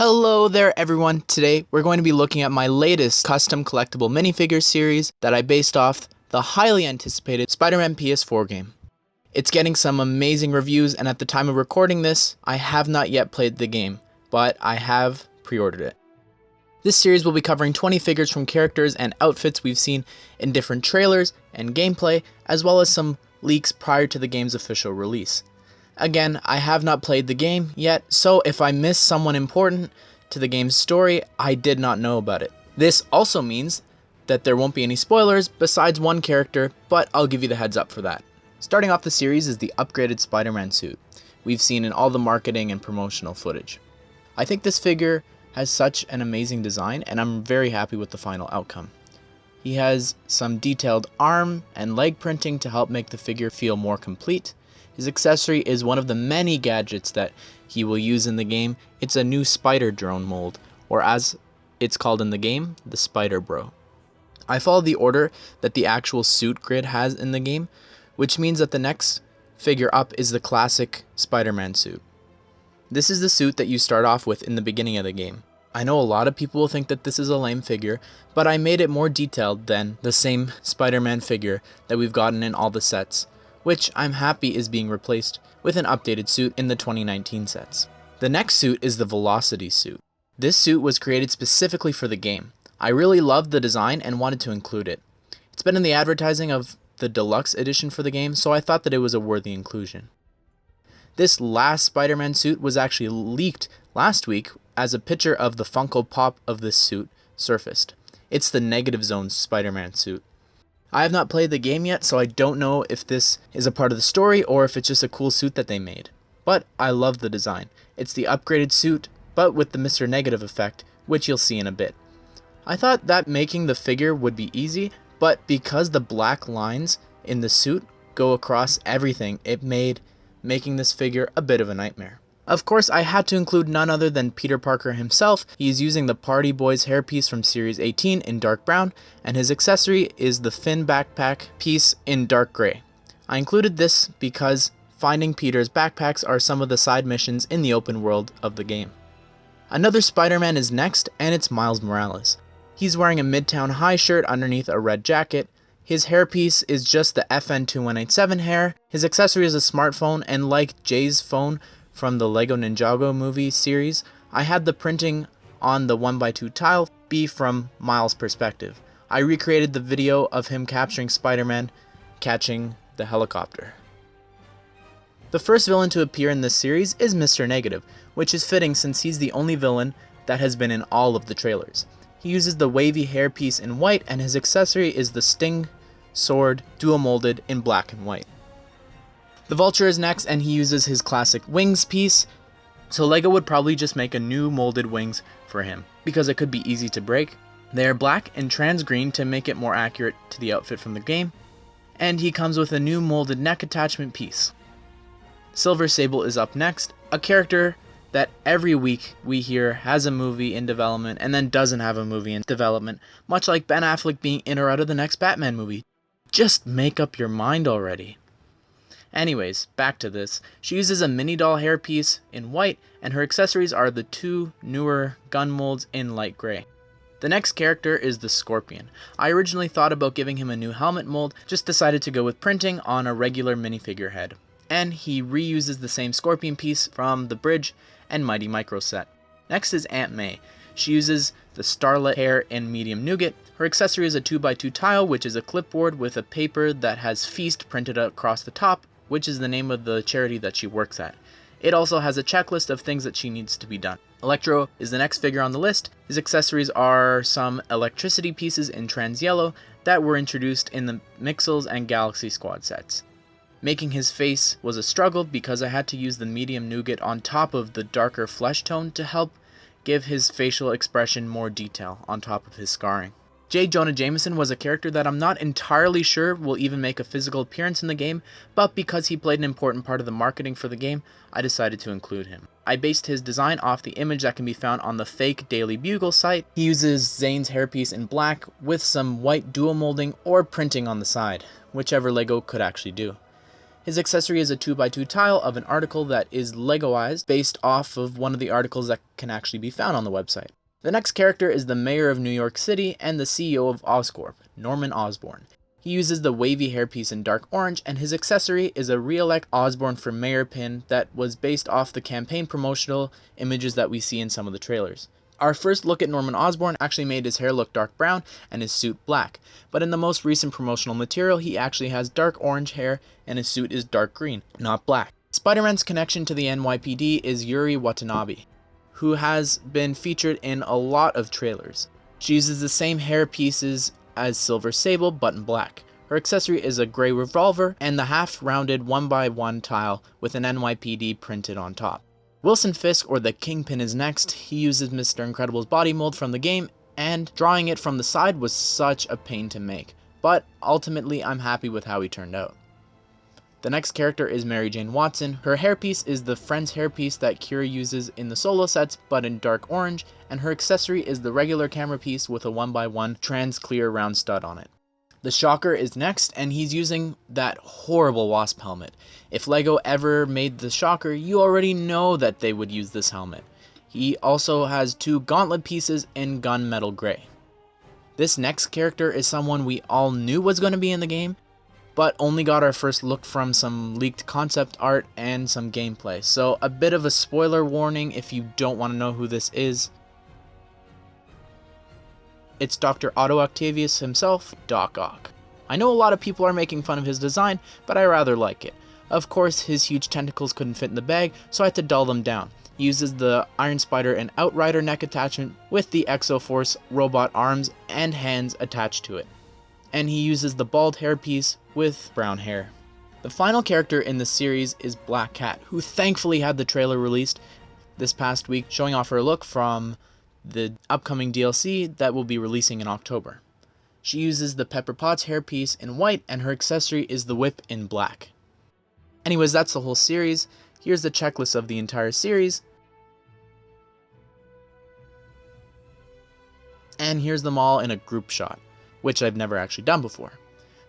Hello there everyone, today we're going to be looking at my latest custom collectible minifigure series that I based off the highly anticipated Spider-Man PS4 game. It's getting some amazing reviews, and at the time of recording this, I have not yet played the game, but I have pre-ordered it. This series will be covering 20 figures from characters and outfits we've seen in different trailers and gameplay, as well as some leaks prior to the game's official release. Again, I have not played the game yet, so if I miss someone important to the game's story, I did not know about it. This also means that there won't be any spoilers besides one character, but I'll give you the heads up for that. Starting off the series is the upgraded Spider-Man suit we've seen in all the marketing and promotional footage. I think this figure has such an amazing design, and I'm very happy with the final outcome. He has some detailed arm and leg printing to help make the figure feel more complete. His accessory is one of the many gadgets that he will use in the game. It's a new spider drone mold, or as it's called in the game, the Spider Bro. I followed the order that the actual suit grid has in the game, which means that the next figure up is the classic Spider-Man suit. This is the suit that you start off with in the beginning of the game. I know a lot of people will think that this is a lame figure, but I made it more detailed than the same Spider-Man figure that we've gotten in all the sets, which I'm happy is being replaced with an updated suit in the 2019 sets. The next suit is the Velocity suit. This suit was created specifically for the game. I really loved the design and wanted to include it. It's been in the advertising of the deluxe edition for the game, so I thought that it was a worthy inclusion. This last Spider-Man suit was actually leaked last week as a picture of the Funko Pop of this suit surfaced. It's the Negative Zone Spider-Man suit. I have not played the game yet, so I don't know if this is a part of the story or if it's just a cool suit that they made. But I love the design. It's the upgraded suit, but with the Mr. Negative effect, which you'll see in a bit. I thought that making the figure would be easy, but because the black lines in the suit go across everything, it made making this figure a bit of a nightmare. Of course, I had to include none other than Peter Parker himself. He's using the Party Boys hairpiece from Series 18 in dark brown, and his accessory is the Finn backpack piece in dark gray. I included this because finding Peter's backpacks are some of the side missions in the open world of the game. Another Spider-Man is next, and it's Miles Morales. He's wearing a Midtown High shirt underneath a red jacket. His hairpiece is just the FN2187 hair. His accessory is a smartphone, and like Jay's phone from the Lego Ninjago movie series, I had the printing on the 1x2 tile be from Miles' perspective. I recreated the video of him capturing Spider-Man catching the helicopter. The first villain to appear in this series is Mr. Negative, which is fitting since he's the only villain that has been in all of the trailers. He uses the wavy hairpiece in white, and his accessory is the Sting sword dual molded in black and white. The Vulture is next, and he uses his classic wings piece, so Lego would probably just make a new molded wings for him, because it could be easy to break. They are black and trans green to make it more accurate to the outfit from the game, and he comes with a new molded neck attachment piece. Silver Sable is up next, a character that every week we hear has a movie in development and then doesn't have a movie in development, much like Ben Affleck being in or out of the next Batman movie. Just make up your mind already. Anyways, back to this. She uses a mini doll hairpiece in white, and her accessories are the two newer gun molds in light gray. The next character is the Scorpion. I originally thought about giving him a new helmet mold, just decided to go with printing on a regular minifigure head. And he reuses the same Scorpion piece from the Bridge and Mighty Micro set. Next is Aunt May. She uses the Starlet hair in medium nougat. Her accessory is a 2x2 tile, which is a clipboard with a paper that has Feast printed across the top, which is the name of the charity that she works at. It also has a checklist of things that she needs to be done. Electro is the next figure on the list. His accessories are some electricity pieces in trans yellow that were introduced in the Mixels and Galaxy Squad sets. Making his face was a struggle because I had to use the medium nougat on top of the darker flesh tone to help give his facial expression more detail on top of his scarring. J. Jonah Jameson was a character that I'm not entirely sure will even make a physical appearance in the game, but because he played an important part of the marketing for the game, I decided to include him. I based his design off the image that can be found on the fake Daily Bugle site. He uses Zane's hairpiece in black with some white dual molding or printing on the side, whichever Lego could actually do. His accessory is a 2x2 tile of an article that is Legoized based off of one of the articles that can actually be found on the website. The next character is the mayor of New York City and the CEO of Oscorp, Norman Osborn. He uses the wavy hairpiece in dark orange, and his accessory is a re-elect Osborn for mayor pin that was based off the campaign promotional images that we see in some of the trailers. Our first look at Norman Osborn actually made his hair look dark brown and his suit black, but in the most recent promotional material he actually has dark orange hair and his suit is dark green, not black. Spider-Man's connection to the NYPD is Yuri Watanabe, who has been featured in a lot of trailers. She uses the same hair pieces as Silver Sable, but in black. Her accessory is a grey revolver and the half-rounded 1x1 tile with an NYPD printed on top. Wilson Fisk, or the Kingpin, is next. He uses Mr. Incredible's body mold from the game, and drawing it from the side was such a pain to make, but ultimately I'm happy with how he turned out. The next character is Mary Jane Watson. Her hairpiece is the Friends hairpiece that Kira uses in the solo sets, but in dark orange, and her accessory is the regular camera piece with a 1x1 trans clear round stud on it. The Shocker is next, and he's using that horrible Wasp helmet. If LEGO ever made the Shocker, you already know that they would use this helmet. He also has two gauntlet pieces in gunmetal gray. This next character is someone we all knew was going to be in the game, but only got our first look from some leaked concept art and some gameplay. So a bit of a spoiler warning if you don't want to know who this is. It's Dr. Otto Octavius himself, Doc Ock. I know a lot of people are making fun of his design, but I rather like it. Of course, his huge tentacles couldn't fit in the bag, so I had to dull them down. He uses the Iron Spider and Outrider neck attachment with the Exoforce robot arms and hands attached to it. And he uses the bald hairpiece with brown hair. The final character in the series is Black Cat, who thankfully had the trailer released this past week, showing off her look from the upcoming DLC that will be releasing in October. She uses the Pepper Potts hairpiece in white, and her accessory is the whip in black. Anyways, that's the whole series. Here's the checklist of the entire series. And here's them all in a group shot, which I've never actually done before.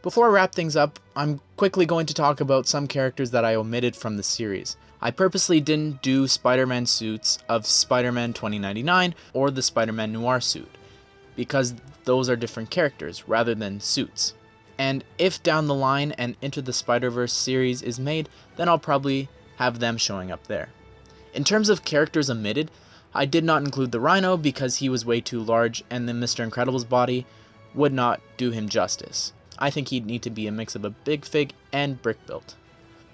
Before I wrap things up, I'm quickly going to talk about some characters that I omitted from the series. I purposely didn't do Spider-Man suits of Spider-Man 2099 or the Spider-Man Noir suit, because those are different characters rather than suits. And if down the line an Into the Spider-Verse series is made, then I'll probably have them showing up there. In terms of characters omitted, I did not include the Rhino because he was way too large and the Mr. Incredible's body would not do him justice. I think he'd need to be a mix of a Big Fig and brick built.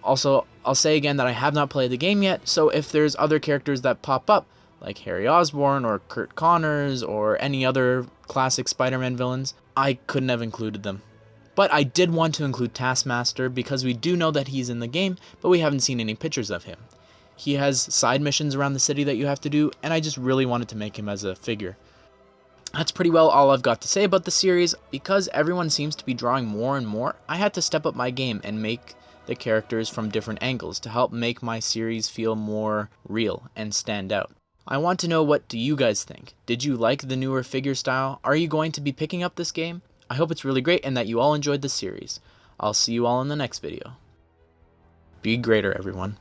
Also, I'll say again that I have not played the game yet, so if there's other characters that pop up, like Harry Osborn or Kurt Connors or any other classic Spider-Man villains, I couldn't have included them. But I did want to include Taskmaster because we do know that he's in the game, but we haven't seen any pictures of him. He has side missions around the city that you have to do, and I just really wanted to make him as a figure. That's pretty well all I've got to say about the series. Because everyone seems to be drawing more and more, I had to step up my game and make the characters from different angles to help make my series feel more real and stand out. I want to know, what do you guys think? Did you like the newer figure style? Are you going to be picking up this game? I hope it's really great and that you all enjoyed the series. I'll see you all in the next video. Be greater, everyone.